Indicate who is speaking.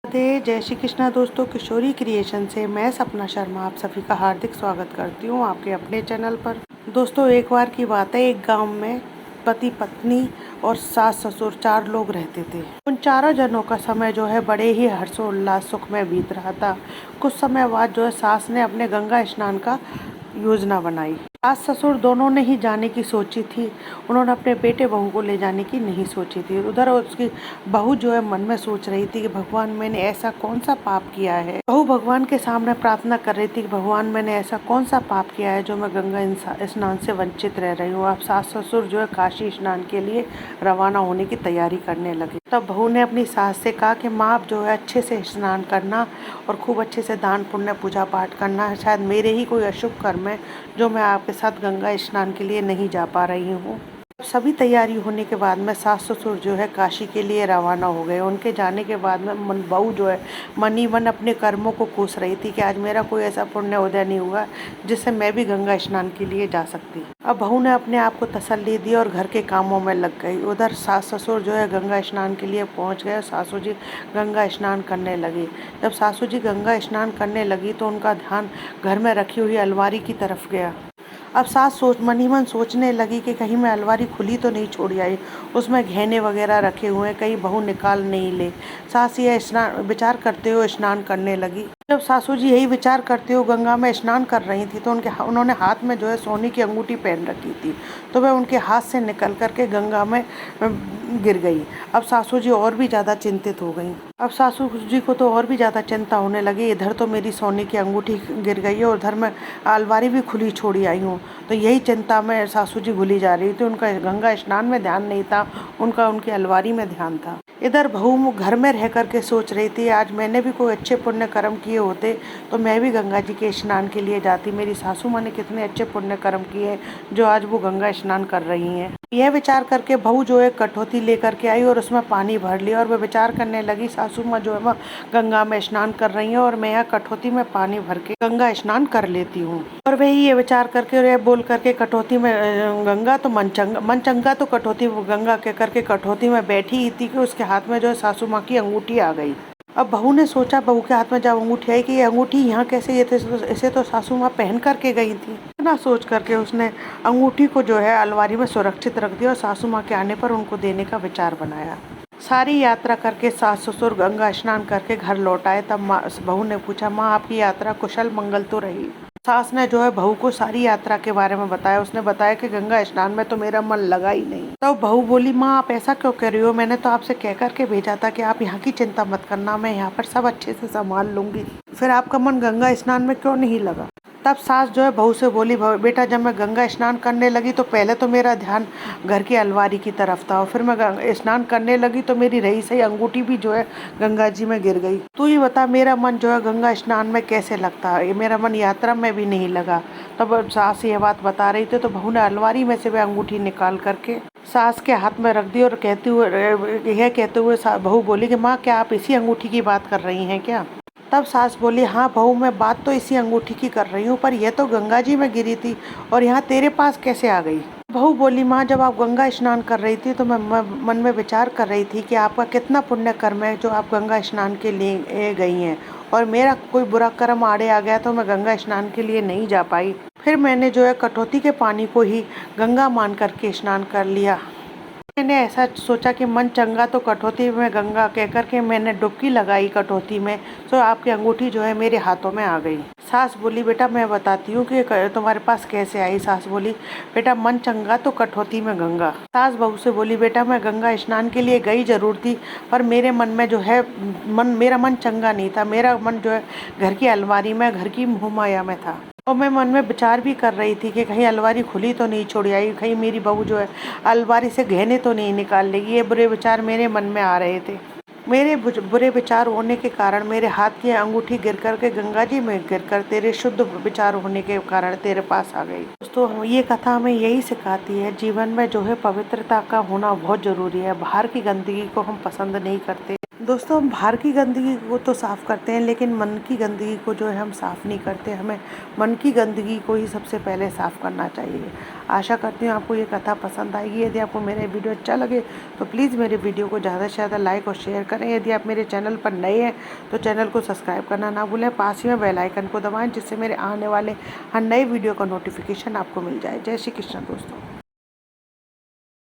Speaker 1: राधे, जय श्री कृष्णा दोस्तों। किशोरी क्रिएशन से मैं सपना शर्मा आप सभी का हार्दिक स्वागत करती हूँ आपके अपने चैनल पर। दोस्तों, एक बार की बात है, एक गांव में पति पत्नी और सास ससुर 4 लोग रहते थे। उन चारों जनों का समय जो है बड़े ही हर्षोल्लास सुख में बीत रहा था। कुछ समय बाद जो है सास ने अपने गंगा स्नान का योजना बनाई। सास ससुर दोनों ने ही जाने की सोची थी, उन्होंने अपने बेटे बहू को ले जाने की नहीं सोची थी। उधर उसकी बहू जो है मन में सोच रही थी कि भगवान मैंने ऐसा कौन सा पाप किया है। बहू भगवान के सामने प्रार्थना कर रही थी कि भगवान मैंने ऐसा कौन सा पाप किया है जो मैं गंगा स्नान से वंचित रह रही हूँ। अब सास ससुर जो है काशी स्नान के लिए रवाना होने की तैयारी करने लगे। तब बहू ने अपनी सास से कहा कि माँ आप जो है अच्छे से स्नान करना और खूब अच्छे से दान पुण्य पूजा पाठ करना। शायद मेरे ही कोई अशुभ कर्म है जो मैं आपके साथ गंगा स्नान के लिए नहीं जा पा रही हूँ। सभी तैयारी होने के बाद में सास ससुर जो है काशी के लिए रवाना हो गए। उनके जाने के बाद में बहू जो है मन ही मन अपने कर्मों को कोस रही थी कि आज मेरा कोई ऐसा पुण्य उदय नहीं हुआ जिससे मैं भी गंगा स्नान के लिए जा सकती। अब बहू ने अपने आप को तसल्ली दी और घर के कामों में लग गई। उधर सास ससुर जो है गंगा स्नान के लिए पहुँच गए। सासू जी गंगा स्नान करने लगी। जब सासू जी गंगा स्नान करने लगी तो उनका ध्यान घर में रखी हुई अलमारी की तरफ गया। अब सास मन ही मन सोचने लगी कि कहीं मैं अलमारी खुली तो नहीं छोड़ी आई, उसमें गहने वगैरह रखे हुए हैं, कहीं बहू निकाल नहीं ले। सास यह स्नान विचार करते हुए स्नान करने लगी। जब सासू जी यही विचार करते हुए गंगा में स्नान कर रही थी तो उन्होंने हाथ में जो है सोने की अंगूठी पहन रखी थी, तो वह उनके हाथ से निकल करके गंगा में गिर गई। अब सासू जी और भी ज़्यादा चिंतित हो गई। अब सासू जी को तो और भी ज़्यादा चिंता होने लगी, इधर तो मेरी सोने की अंगूठी गिर गई है और उधर मैं अलमारी भी खुली छोड़ी आई हूँ। तो यही चिंता में सासू जी भूली जा रही थी। उनका गंगा स्नान में ध्यान नहीं था, उनका उनकी अलमारी में ध्यान था। इधर बहू घर में रह करके सोच रही थी, आज मैंने भी कोई अच्छे पुण्य कर्म किए होते तो मैं भी गंगा जी के स्नान के लिए जाती। मेरी सासू माँ ने कितने अच्छे पुण्य कर्म किए जो आज वो गंगा स्नान कर रही हैं। यह विचार करके बहू जो है कटोती लेकर के आई और उसमें पानी भर लिया और वह विचार करने लगी, सासू माँ जो है वह गंगा में स्नान कर रही है और मैं यहाँ कटोती में पानी भर के गंगा स्नान कर लेती हूँ। और वही ये विचार करके और यह बोल करके कटोती में गंगा तो मन चंगा तो कटोती गंगा के करके कटोती में बैठी ही थी कि उसके हाथ में जो है सासू माँ की अंगूठी आ गई। अब बहू ने सोचा, बहू के हाथ में जब अंगूठी आई कि ये अंगूठी यहाँ कैसे, इसे तो सासू माँ पहन करके गई थी। इतना सोच करके उसने अंगूठी को जो है अलमारी में सुरक्षित रख दिया और सासू माँ के आने पर उनको देने का विचार बनाया। सारी यात्रा करके सास ससुर गंगा स्नान करके घर लौट आए। तब बहू ने पूछा, माँ आपकी यात्रा कुशल मंगल तो रही? सास ने जो है बहू को सारी यात्रा के बारे में बताया। उसने बताया कि गंगा स्नान में तो मेरा मन लगा ही नहीं। तो बहू बोली, माँ आप ऐसा क्यों कह रही हो? मैंने तो आपसे कह करके भेजा था कि आप यहाँ की चिंता मत करना, मैं यहाँ पर सब अच्छे से संभाल लूंगी, फिर आपका मन गंगा स्नान में क्यों नहीं लगा? तब सास जो है बहू से बोली, बेटा जब मैं गंगा स्नान करने लगी तो पहले तो मेरा ध्यान घर की अलमारी की तरफ था और फिर मैं स्नान करने लगी तो मेरी रही सही अंगूठी भी जो है गंगा जी में गिर गई। तू ही बता मेरा मन जो है गंगा स्नान में कैसे लगता है? मेरा मन यात्रा में भी नहीं लगा। तब सास ये बात बता रही थी तो बहू ने अलमारी में से वह अंगूठी निकाल करके सास के हाथ में रख दी और यह कहते हुए बहू बोली कि माँ क्या आप इसी अंगूठी की बात कर रही हैं क्या? तब सास बोली, हाँ बहू मैं बात तो इसी अंगूठी की कर रही हूँ, पर यह तो गंगा जी में गिरी थी और यहाँ तेरे पास कैसे आ गई? बहू बोली, माँ जब आप गंगा स्नान कर रही थी तो मैं मन में विचार कर रही थी कि आपका कितना पुण्य कर्म है जो आप गंगा स्नान के लिए गई हैं और मेरा कोई बुरा कर्म आड़े आ गया तो मैं गंगा स्नान के लिए नहीं जा पाई। फिर मैंने जो है कटौती के पानी को ही गंगा मान करके स्नान कर लिया। मैंने ऐसा सोचा कि मन चंगा तो कटौती में गंगा कह करके मैंने डुबकी लगाई कटौती में, तो आपकी अंगूठी जो है मेरे हाथों में आ गई। सास बोली, बेटा मैं बताती हूँ कि तुम्हारे पास कैसे आई। सास बोली, बेटा मन चंगा तो कटौती में गंगा। सास बहू से बोली, बेटा मैं गंगा स्नान के लिए गई जरूर थी पर मेरे मन में जो है मेरा मन चंगा नहीं था। मेरा मन जो है घर की अलमारी में, घर की मोहमाया में था और मैं मन में विचार भी कर रही थी कि कहीं अलमारी खुली तो नहीं छोड़ी आई, कहीं मेरी बहू जो है अलमारी से गहने तो नहीं निकाल लेगी। ये बुरे विचार मेरे मन में आ रहे थे। मेरे बुरे विचार होने के कारण मेरे हाथ की अंगूठी गिर कर के गंगा जी में गिर कर तेरे शुद्ध विचार होने के कारण तेरे पास आ गई। दोस्तों ये कथा हमें यही सिखाती है, जीवन में जो है पवित्रता का होना बहुत जरूरी है। बाहर की गंदगी को हम पसंद नहीं करते, दोस्तों हम बाहर की गंदगी को तो साफ़ करते हैं, लेकिन मन की गंदगी को जो है हम साफ़ नहीं करते। हमें मन की गंदगी को ही सबसे पहले साफ़ करना चाहिए। आशा करती हूँ आपको ये कथा पसंद आएगी। यदि आपको मेरा वीडियो अच्छा लगे तो प्लीज़ मेरे वीडियो को ज़्यादा से ज़्यादा लाइक और शेयर करें। यदि आप मेरे चैनल पर नए हैं तो चैनल को सब्सक्राइब करना ना भूलें। पास ही में बेल आइकन को दबाएँ, जिससे मेरे आने वाले हर नए वीडियो का नोटिफिकेशन आपको मिल जाए। जय श्री कृष्ण दोस्तों।